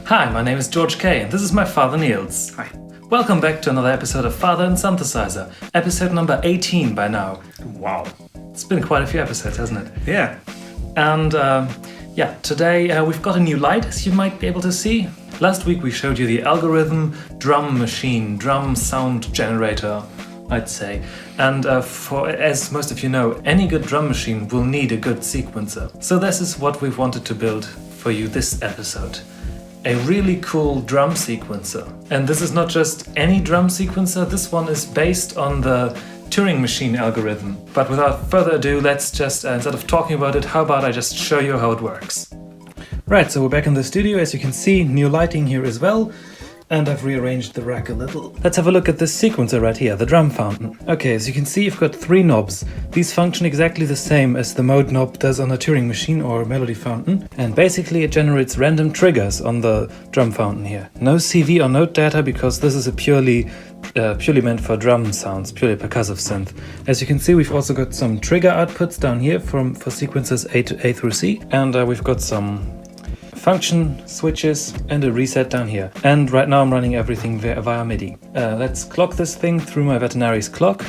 Hi, my name is George K. and this is my father Niels. Hi. Welcome back to another episode of Father and Sonthesizer, episode number 18 by now. Wow. It's been quite a few episodes, hasn't it? Yeah. And today we've got a new light, as you might be able to see. Last week we showed you the algorithm drum machine, drum sound generator, I'd say. And as most of you know, any good drum machine will need a good sequencer. So this is what we've wanted to build for you this episode. A really cool drum sequencer. And this is not just any drum sequencer, this one is based on the Turing machine algorithm. But without further ado, let's just, instead of talking about it, how about I just show you how it works. Right, so we're back in the studio. As you can see, new lighting here as well. And I've rearranged the rack a little. Let's have a look at this sequencer right here, the drum fountain. Okay, as you can see, you've got 3 knobs. These function exactly the same as the mode knob does on a Turing machine or a melody fountain. And basically it generates random triggers on the drum fountain here. No CV or note data because this is a purely meant for drum sounds, purely percussive synth. As you can see, we've also got some trigger outputs down here for sequences A through C. And we've got some function switches and a reset down here. And right now I'm running everything via MIDI. Let's clock this thing through my veterinary's clock.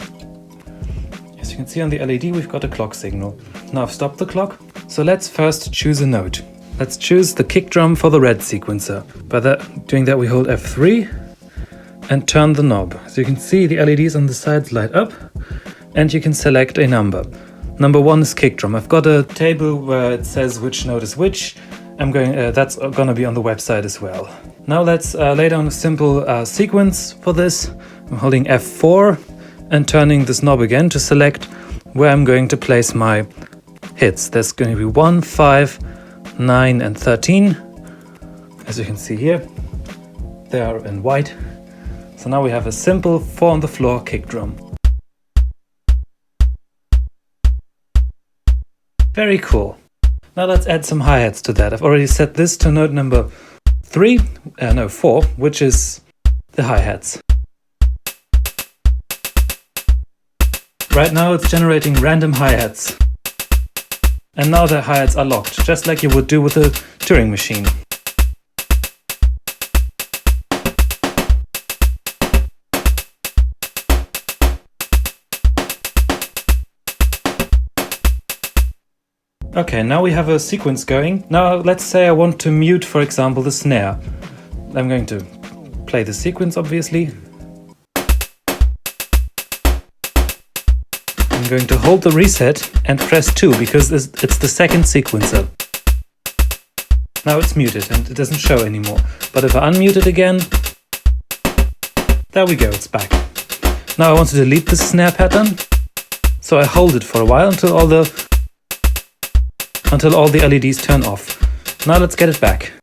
As you can see on the LED, we've got a clock signal. Now I've stopped the clock. So let's first choose a note. Let's choose the kick drum for the red sequencer. Doing that we hold F3 and turn the knob. So you can see the LEDs on the sides light up and you can select a number. Number 1 is kick drum. I've got a table where it says which note is which. That's gonna be on the website as well. Now let's lay down a simple sequence for this. I'm holding F4 and turning this knob again to select where I'm going to place my hits. There's going to be 1, 5, 9 and 13. As you can see here, they are in white. So now we have a simple 4 on the floor kick drum. Very cool. Now let's add some hi-hats to that. I've already set this to note number 4, which is the hi-hats. Right now it's generating random hi-hats. And now the hi-hats are locked, just like you would do with a Turing machine. Okay, now we have a sequence going. Now let's say I want to mute, for example, the snare. I'm going to play the sequence, obviously. I'm going to hold the reset and press 2 because it's the second sequencer. Now it's muted and it doesn't show anymore. But if I unmute it again, there we go, it's back. Now I want to delete this snare pattern. So I hold it for a while until all the LEDs turn off. Now let's get it back.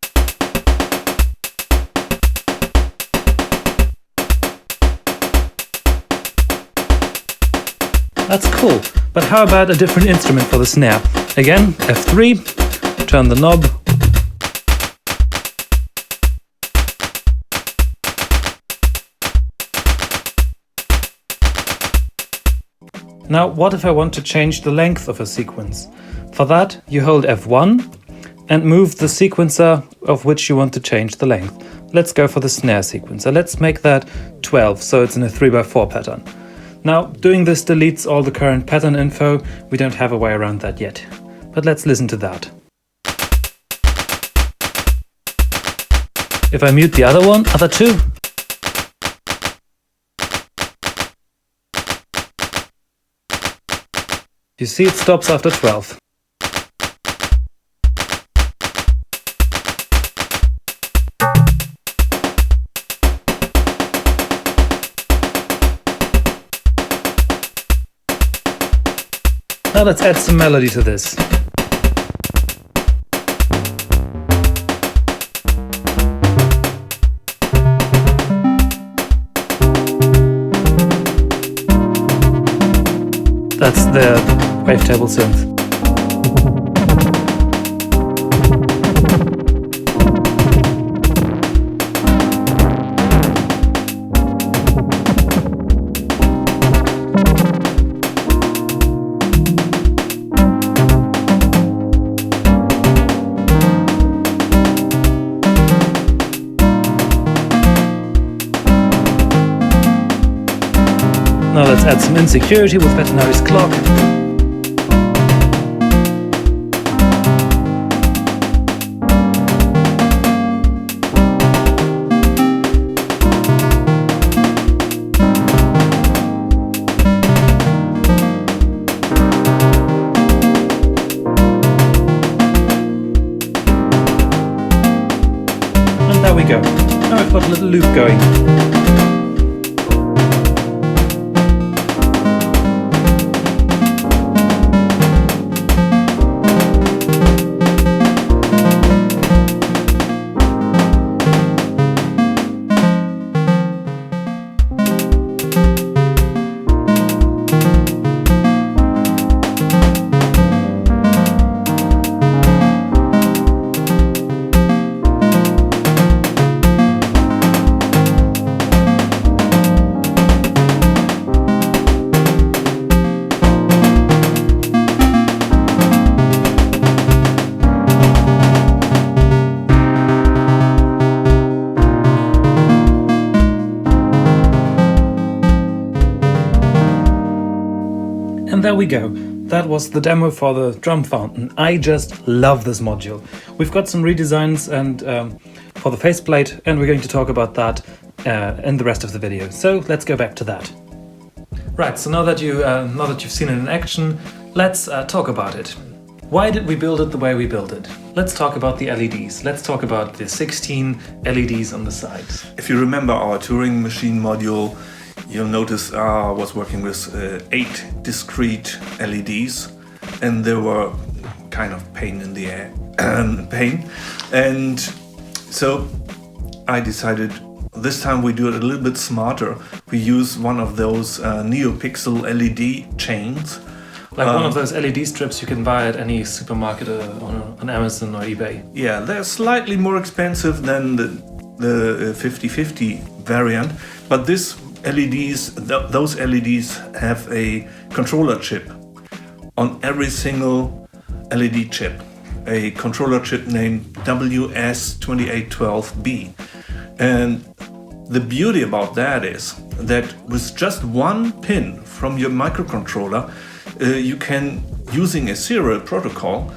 That's cool, but how about a different instrument for the snare? Again, F3, turn the knob. Now, what if I want to change the length of a sequence? For that, you hold F1 and move the sequencer of which you want to change the length. Let's go for the snare sequencer. Let's make that 12, so it's in a 3x4 pattern. Now, doing this deletes all the current pattern info. We don't have a way around that yet. But let's listen to that. If I mute the other two, you see it stops after 12. Now let's add some melody to this. That's the wavetable synth. Now let's add some insecurity with veterinary's clock. And there we go. Now I've got a little loop going. And there we go. That was the demo for the drum fountain. I just love this module. We've got some redesigns and for the faceplate, and we're going to talk about that in the rest of the video. So let's go back to that. Right. So now that you've seen it in action, let's talk about it. Why did we build it the way we built it? Let's talk about the LEDs. Let's talk about the 16 LEDs on the sides. If you remember our Turing machine module, you'll notice I was working with 8 discrete LEDs, and they were kind of pain in the pain. And so I decided this time we do it a little bit smarter. We use one of those NeoPixel LED chains. Like one of those LED strips you can buy at any supermarket on Amazon or eBay. Yeah, they're slightly more expensive than the 50/50 variant, but this those LEDs have a controller chip on every single LED chip, a controller chip named WS2812B. And the beauty about that is that with just one pin from your microcontroller, you can, using a serial protocol,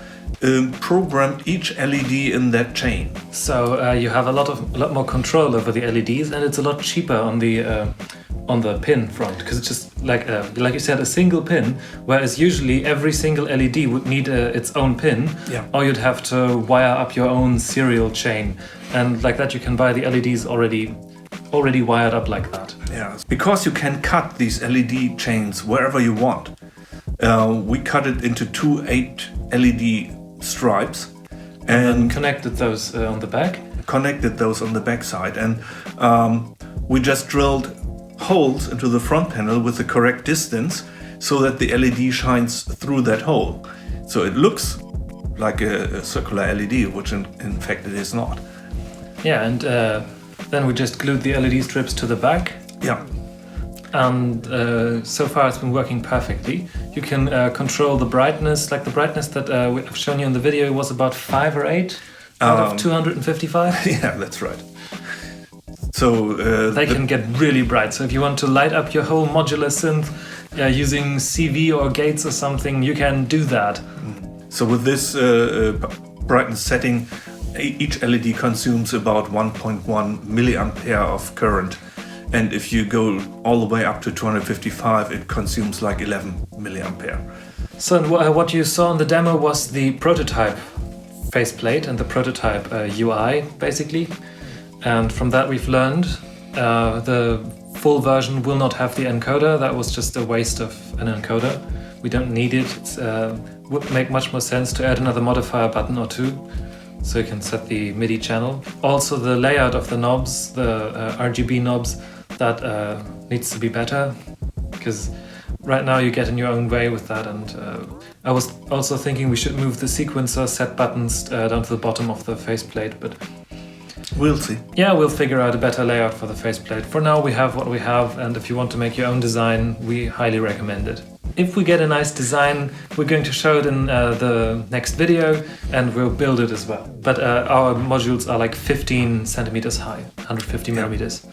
program each LED in that chain. So you have a lot more control over the LEDs, and it's a lot cheaper on the pin front, because it's just like you said, a single pin, whereas usually every single LED would need its own pin, or you'd have to wire up your own serial chain, and like that you can buy the LEDs already wired up like that. Yeah, because you can cut these LED chains wherever you want. We cut it into 2 8 LED stripes and connected those on the back. Connected those on the back side, and we just drilled holes into the front panel with the correct distance so that the LED shines through that hole. So it looks like a circular LED, which in fact it is not. Yeah, and then we just glued the LED strips to the back. Yeah. And so far it's been working perfectly. You can control the brightness, like the brightness that I've shown you in the video was about 5 or 8 out of 255. Yeah, that's right. So they can get really bright. So if you want to light up your whole modular synth using CV or gates or something, you can do that. So with this brightness setting, each LED consumes about 1.1 milliampere of current. And if you go all the way up to 255, it consumes like 11 milliampere. So what you saw in the demo was the prototype faceplate and the prototype UI, basically. And from that we've learned the full version will not have the encoder. That was just a waste of an encoder. We don't need it. It would make much more sense to add another modifier button or two, so you can set the MIDI channel. Also the layout of the knobs, the RGB knobs, that needs to be better, because right now you get in your own way with that. And I was also thinking we should move the sequencer set buttons down to the bottom of the faceplate, but we'll see. Yeah, we'll figure out a better layout for the faceplate. For now we have what we have, and if you want to make your own design, we highly recommend it. If we get a nice design, we're going to show it in the next video, and we'll build it as well. But our modules are like 15 centimeters high, 150 millimeters.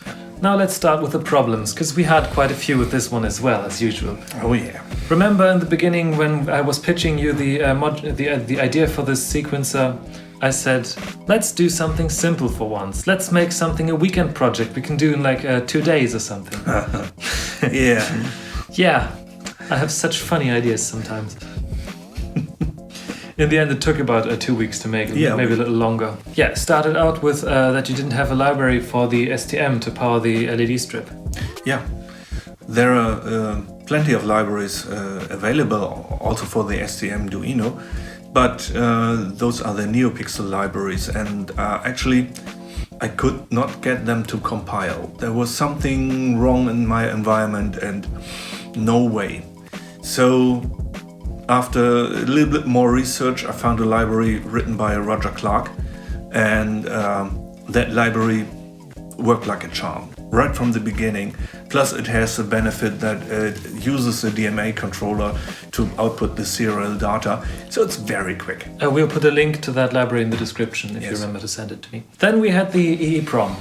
Now let's start with the problems, because we had quite a few with this one as well, as usual. Oh yeah. Remember in the beginning when I was pitching you the idea for this sequencer, I said, let's do something simple for once. Let's make something a weekend project we can do in like 2 days or something. Yeah. Yeah, I have such funny ideas sometimes. In the end, it took about 2 weeks to make, maybe a little longer. Yeah, started out with that you didn't have a library for the STM to power the LED strip. Yeah, there are plenty of libraries available also for the STM-Duino, but those are the NeoPixel libraries, and actually I could not get them to compile. There was something wrong in my environment and no way. So after a little bit more research, I found a library written by Roger Clark, and that library worked like a charm right from the beginning. Plus it has the benefit that it uses a DMA controller to output the serial data, so it's very quick. We'll put a link to that library in the description if you remember to send it to me. Then we had the EEPROM.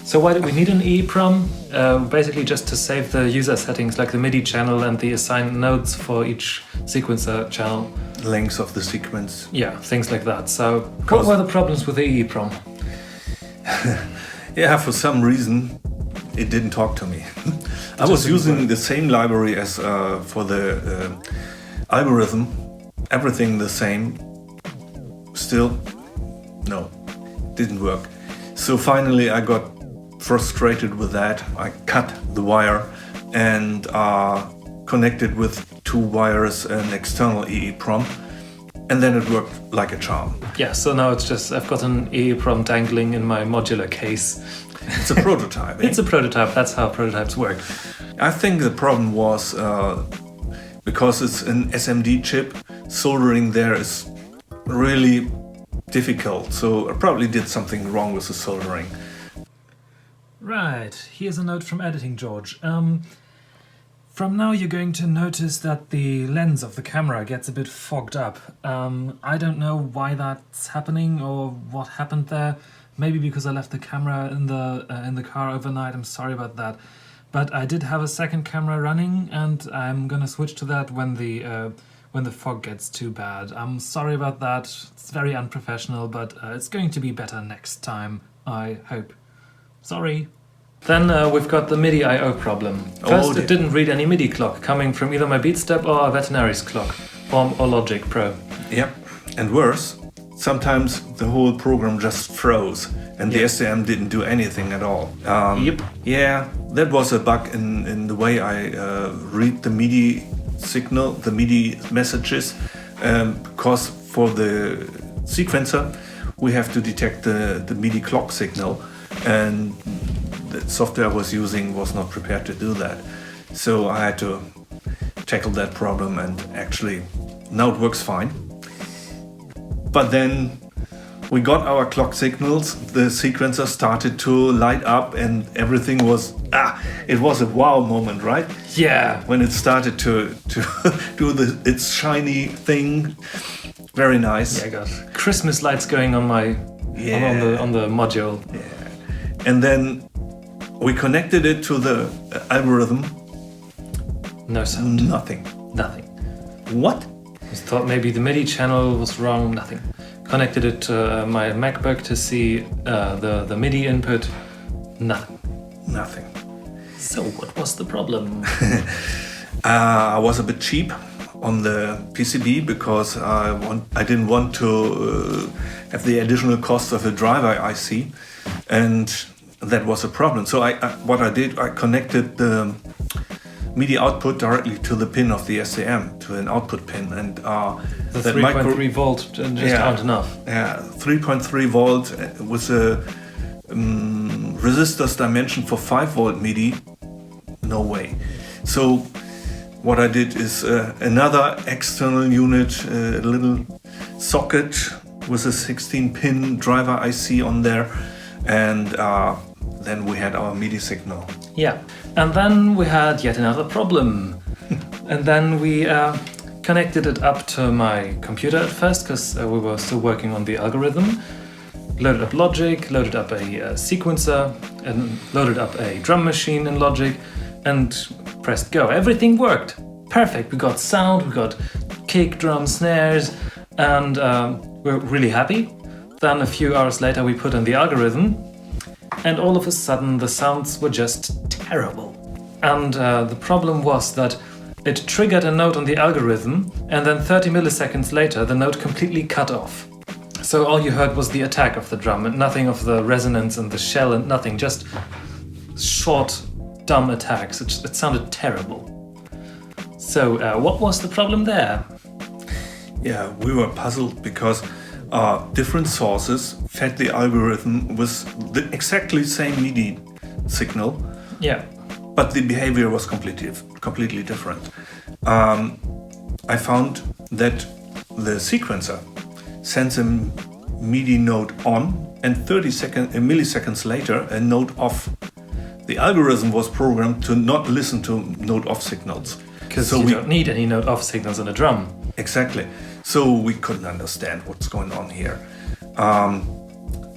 So why did we need an EEPROM? Basically just to save the user settings like the MIDI channel and the assigned nodes for each sequencer channel. Lengths of the sequence. Yeah, things like that. So what were the problems with the EEPROM? Yeah, for some reason it didn't talk to me. I was using the same library as for the algorithm, everything the same. Still, no, didn't work. So finally I got frustrated with that. I cut the wire and connected with 2 wires an external EEPROM, and then it worked like a charm. Yeah, so now it's just I've got an EEPROM dangling in my modular case. It's a prototype. It's a prototype, that's how prototypes work. I think the problem was because it's an SMD chip, soldering there is really difficult, so I probably did something wrong with the soldering. Right, here's a note from editing George. From now you're going to notice that the lens of the camera gets a bit fogged up. I don't know why that's happening or what happened there. Maybe because I left the camera in the car overnight. I'm sorry about that. But I did have a second camera running, and I'm gonna switch to that when the fog gets too bad. I'm sorry about that. It's very unprofessional, but it's going to be better next time, I hope. Sorry. Then we've got the MIDI I/O problem. First, it didn't read any MIDI clock coming from either my BeatStep or Veterinary's clock, or Logic Pro. Yep, and worse, sometimes the whole program just froze and the STM didn't do anything at all. Yeah, that was a bug in the way I read the MIDI signal, the MIDI messages, because for the sequencer we have to detect the MIDI clock signal, and the software I was using was not prepared to do that. So I had to tackle that problem, and actually now it works fine. But then we got our clock signals, the sequencer started to light up, and everything was, it was a wow moment, right? Yeah. When it started to do its shiny thing. Very nice. Yeah, I got Christmas lights going on my on the module. Yeah. And then we connected it to the algorithm. No sound. Nothing. Nothing. What? I thought maybe the MIDI channel was wrong. Nothing. Connected it to my MacBook to see the MIDI input. Nothing. Nothing. So what was the problem? I was a bit cheap on the PCB because I didn't want to have the additional cost of a driver IC, and that was a problem. So what I did, I connected the MIDI output directly to the pin of the STM, to an output pin, and the 3.3 volt just aren't enough. Yeah, 3.3 volt with a resistors dimension for 5 volt MIDI, no way. So what I did is another external unit, a little socket with a 16-pin driver IC on there, and then we had our MIDI signal. Yeah, and then we had yet another problem. And then we connected it up to my computer at first, because we were still working on the algorithm. loaded up Logic, loaded up a sequencer, and loaded up a drum machine in Logic, and pressed go. Everything worked. Perfect. We got sound, we got kick, drum, snares, and we're really happy. Then a few hours later we put in the algorithm, and all of a sudden the sounds were just terrible. And the problem was that it triggered a note on the algorithm, and then 30 milliseconds later the note completely cut off. So all you heard was the attack of the drum and nothing of the resonance and the shell and nothing, just short, dumb attacks. It sounded terrible. So what was the problem there? Yeah, we were puzzled because different sources fed the algorithm with the exactly same MIDI signal. Yeah. But the behavior was completely different. I found that the sequencer sends a MIDI note on and 30 milliseconds later a note off. The algorithm was programmed to not listen to note off signals. Because you don't need any note off signals on a drum. Exactly. So we couldn't understand what's going on here.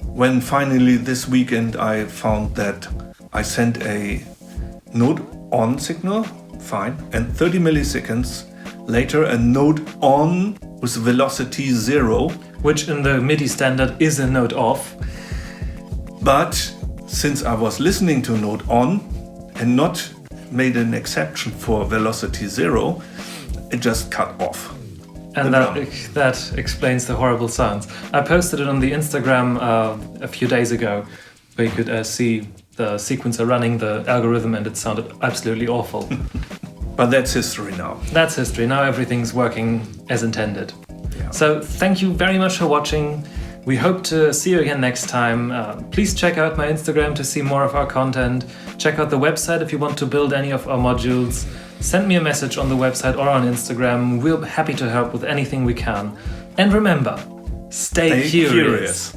When finally this weekend I found that I sent a note on signal, fine, and 30 milliseconds later a note on with velocity 0, which in the MIDI standard is a note off. But since I was listening to note on and not made an exception for velocity 0, it just cut off. And that explains the horrible sounds. I posted it on the Instagram a few days ago, where you could see the sequencer running the algorithm, and it sounded absolutely awful. But that's history now. That's history. Now everything's working as intended. Yeah. So thank you very much for watching. We hope to see you again next time. Please check out my Instagram to see more of our content. Check out the website if you want to build any of our modules. Send me a message on the website or on Instagram. We're happy to help with anything we can. And remember, stay curious.